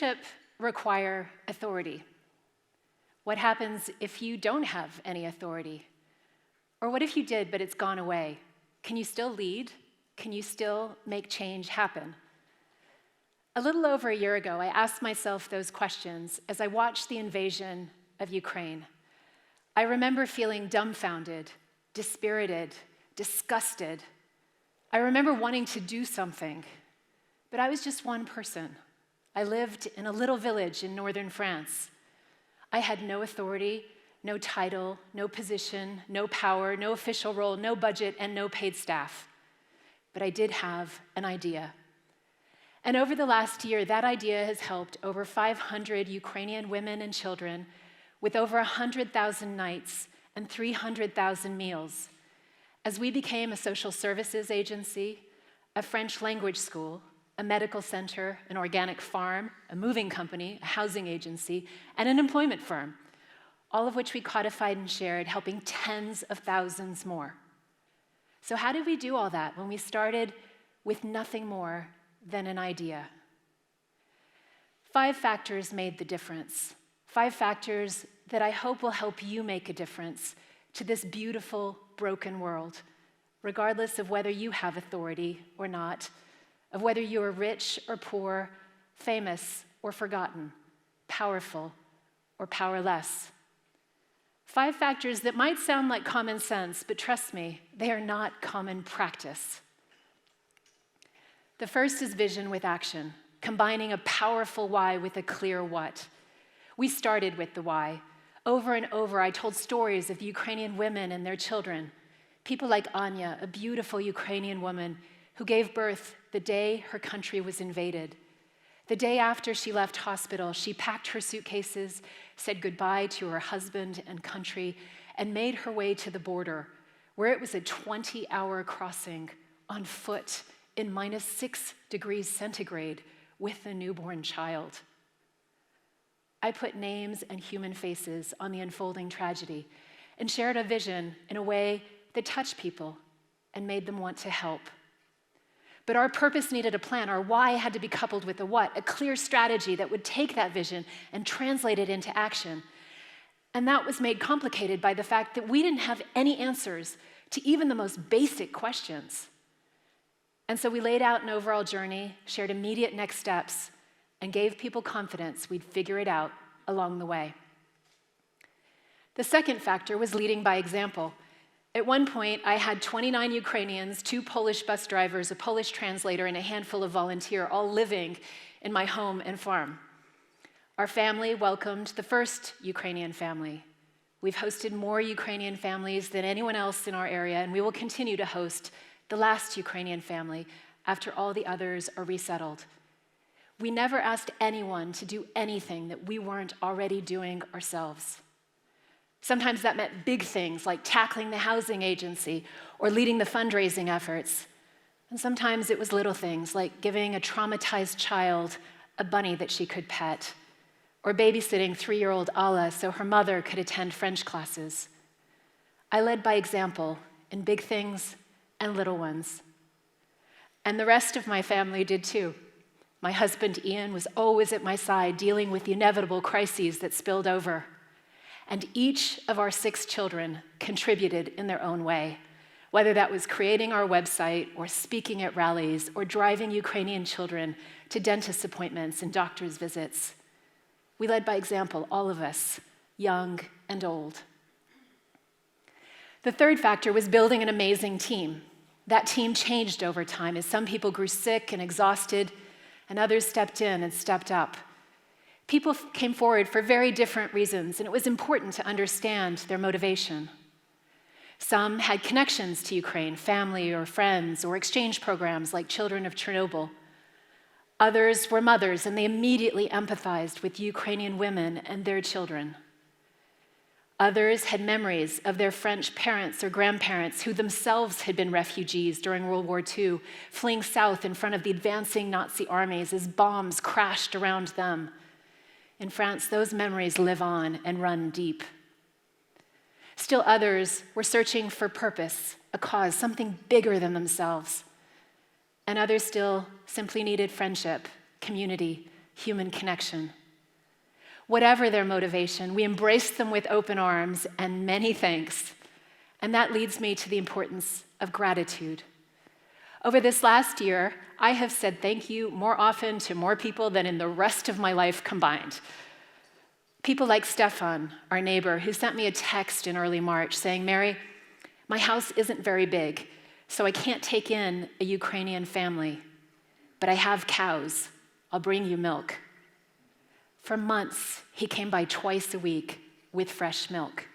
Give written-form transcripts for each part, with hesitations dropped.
leadership require authority? What happens if you don't have any authority? Or what if you did, but it's gone away? Can you still lead? Can you still make change happen? A little over a year ago, I asked myself those questions as I watched the invasion of Ukraine. I remember feeling dumbfounded, dispirited, disgusted. I remember wanting to do something, but I was just one person. I lived in a little village in northern France. I had no authority, no title, no position, no power, no official role, no budget, and no paid staff. But I did have an idea. And over the last year, that idea has helped over 500 Ukrainian women and children with over 100,000 nights and 300,000 meals, as we became a social services agency, a French language school, a medical center, an organic farm, a moving company, a housing agency, and an employment firm, all of which we codified and shared, helping tens of thousands more. So how did we do all that when we started with nothing more than an idea? 5 factors made the difference. 5 factors that I hope will help you make a difference to this beautiful, broken world, regardless of whether you have authority or not, of whether you are rich or poor, famous or forgotten, powerful or powerless. 5 factors that might sound like common sense, but trust me, they are not common practice. The first is vision with action, combining a powerful why with a clear what. We started with the why. Over and over, I told stories of Ukrainian women and their children. People like Anya, a beautiful Ukrainian woman who gave birth the day her country was invaded. The day after she left hospital, she packed her suitcases, said goodbye to her husband and country, and made her way to the border, where it was a 20-hour crossing on foot in -6 degrees centigrade with a newborn child. I put names and human faces on the unfolding tragedy and shared a vision in a way that touched people and made them want to help. But our purpose needed a plan. Our why had to be coupled with a what, a clear strategy that would take that vision and translate it into action. And that was made complicated by the fact that we didn't have any answers to even the most basic questions. And so we laid out an overall journey, shared immediate next steps, and gave people confidence we'd figure it out along the way. The second factor was leading by example. At one point, I had 29 Ukrainians, 2 Polish bus drivers, a Polish translator, and a handful of volunteers, all living in my home and farm. Our family welcomed the first Ukrainian family. We've hosted more Ukrainian families than anyone else in our area, and we will continue to host the last Ukrainian family after all the others are resettled. We never asked anyone to do anything that we weren't already doing ourselves. Sometimes that meant big things like tackling the housing agency or leading the fundraising efforts. And sometimes it was little things like giving a traumatized child a bunny that she could pet, or babysitting 3-year-old Ala so her mother could attend French classes. I led by example in big things and little ones. And the rest of my family did too. My husband, Ian, was always at my side dealing with the inevitable crises that spilled over. And each of our 6 children contributed in their own way, whether that was creating our website or speaking at rallies or driving Ukrainian children to dentist appointments and doctor's visits. We led by example, all of us, young and old. The third factor was building an amazing team. That team changed over time as some people grew sick and exhausted, and others stepped in and stepped up. People came forward for very different reasons, and it was important to understand their motivation. Some had connections to Ukraine, family or friends, or exchange programs like Children of Chernobyl. Others were mothers, and they immediately empathized with Ukrainian women and their children. Others had memories of their French parents or grandparents who themselves had been refugees during World War II, fleeing south in front of the advancing Nazi armies as bombs crashed around them. In France, those memories live on and run deep. Still others were searching for purpose, a cause, something bigger than themselves. And others still simply needed friendship, community, human connection. Whatever their motivation, we embrace them with open arms and many thanks. And that leads me to the importance of gratitude. Over this last year, I have said thank you more often to more people than in the rest of my life combined. People like Stefan, our neighbor, who sent me a text in early March saying, "Mary, my house isn't very big, so I can't take in a Ukrainian family, but I have cows. I'll bring you milk." For months, he came by twice a week with fresh milk.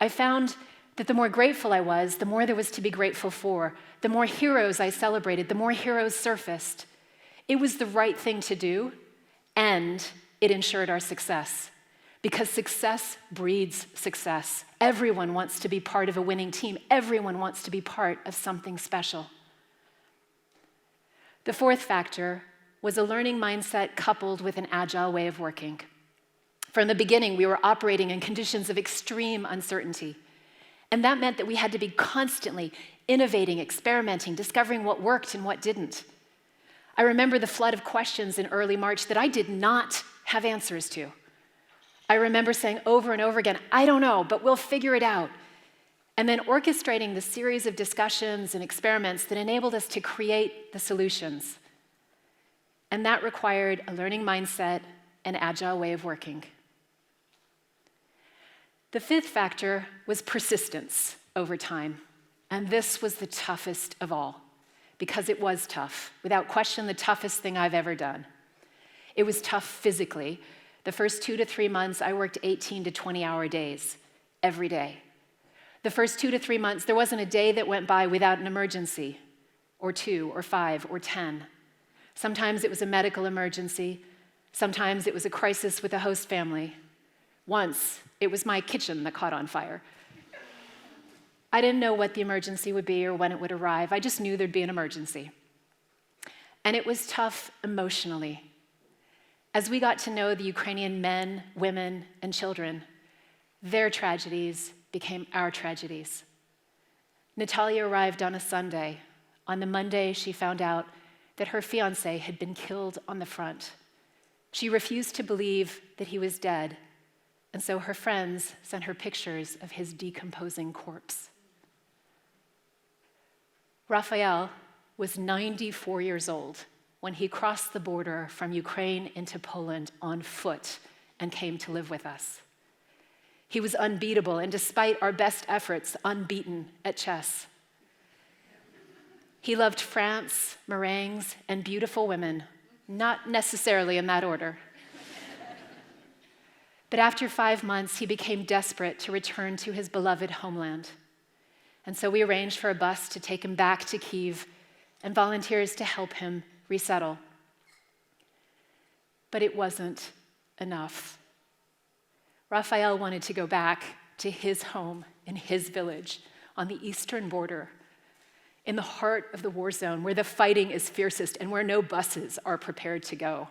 I found that the more grateful I was, the more there was to be grateful for. The more heroes I celebrated, the more heroes surfaced. It was the right thing to do, and it ensured our success. Because success breeds success. Everyone wants to be part of a winning team. Everyone wants to be part of something special. The fourth factor was a learning mindset coupled with an agile way of working. From the beginning, we were operating in conditions of extreme uncertainty. And that meant that we had to be constantly innovating, experimenting, discovering what worked and what didn't. I remember the flood of questions in early March that I did not have answers to. I remember saying over and over again, "I don't know, but we'll figure it out." And then orchestrating the series of discussions and experiments that enabled us to create the solutions. And that required a learning mindset and agile way of working. The fifth factor was persistence over time. And this was the toughest of all, because it was tough. Without question, the toughest thing I've ever done. It was tough physically. The first 2 to 3 months, I worked 18 to 20-hour days every day. The first 2 to 3 months, there wasn't a day that went by without an emergency, or 2, or 5, or 10. Sometimes it was a medical emergency. Sometimes it was a crisis with a host family. Once, it was my kitchen that caught on fire. I didn't know what the emergency would be or when it would arrive. I just knew there'd be an emergency. And it was tough emotionally. As we got to know the Ukrainian men, women, and children, their tragedies became our tragedies. Natalia arrived on a Sunday. On the Monday, she found out that her fiancé had been killed on the front. She refused to believe that he was dead, and so her friends sent her pictures of his decomposing corpse. Raphael was 94 years old when he crossed the border from Ukraine into Poland on foot and came to live with us. He was unbeatable, and despite our best efforts, unbeaten at chess. He loved France, meringues, and beautiful women, not necessarily in that order. But after 5 months, he became desperate to return to his beloved homeland. And so we arranged for a bus to take him back to Kyiv and volunteers to help him resettle. But it wasn't enough. Raphael wanted to go back to his home in his village on the eastern border, in the heart of the war zone, where the fighting is fiercest and where no buses are prepared to go.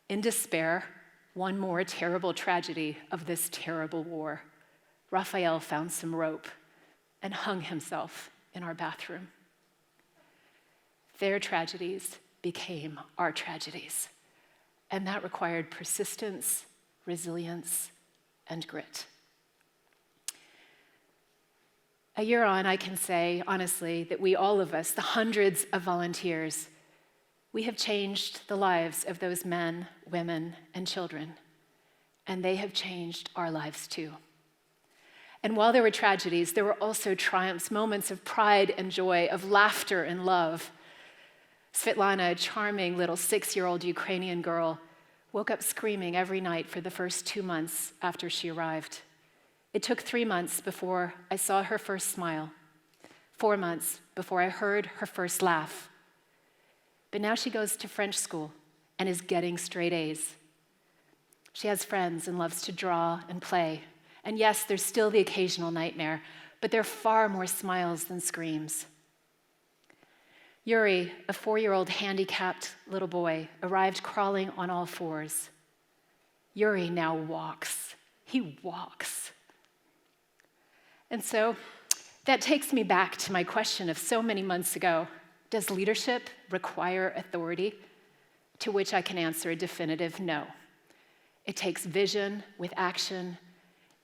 In despair, one more terrible tragedy of this terrible war, Raphael found some rope and hung himself in our bathroom. Their tragedies became our tragedies, and that required persistence, resilience, and grit. A year on, I can say, honestly, that we, all of us, the hundreds of volunteers, we have changed the lives of those men, women, and children, and they have changed our lives too. And while there were tragedies, there were also triumphs, moments of pride and joy, of laughter and love. Svetlana, a charming little 6-year-old Ukrainian girl, woke up screaming every night for the first 2 months after she arrived. It took 3 months before I saw her first smile, 4 months before I heard her first laugh. But now she goes to French school and is getting straight A's. She has friends and loves to draw and play. And yes, there's still the occasional nightmare, but there are far more smiles than screams. Yuri, a 4-year-old handicapped little boy, arrived crawling on all fours. Yuri now walks. He walks. And so that takes me back to my question of so many months ago. Does leadership require authority? to which I can answer a definitive no. It takes vision with action.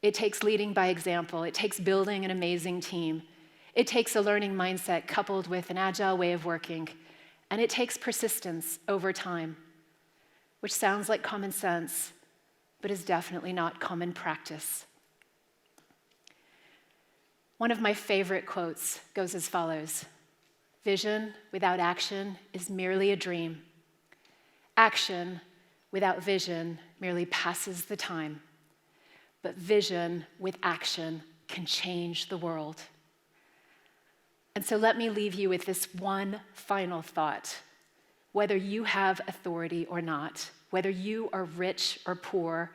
It takes leading by example. It takes building an amazing team. It takes a learning mindset coupled with an agile way of working. And it takes persistence over time, which sounds like common sense, but is definitely not common practice. One of my favorite quotes goes as follows: "Vision without action is merely a dream. Action without vision merely passes the time. But vision with action can change the world." And so let me leave you with this one final thought. Whether you have authority or not, whether you are rich or poor,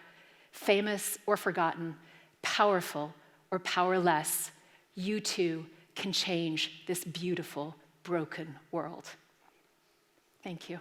famous or forgotten, powerful or powerless, you too can change this beautiful, broken world. Thank you.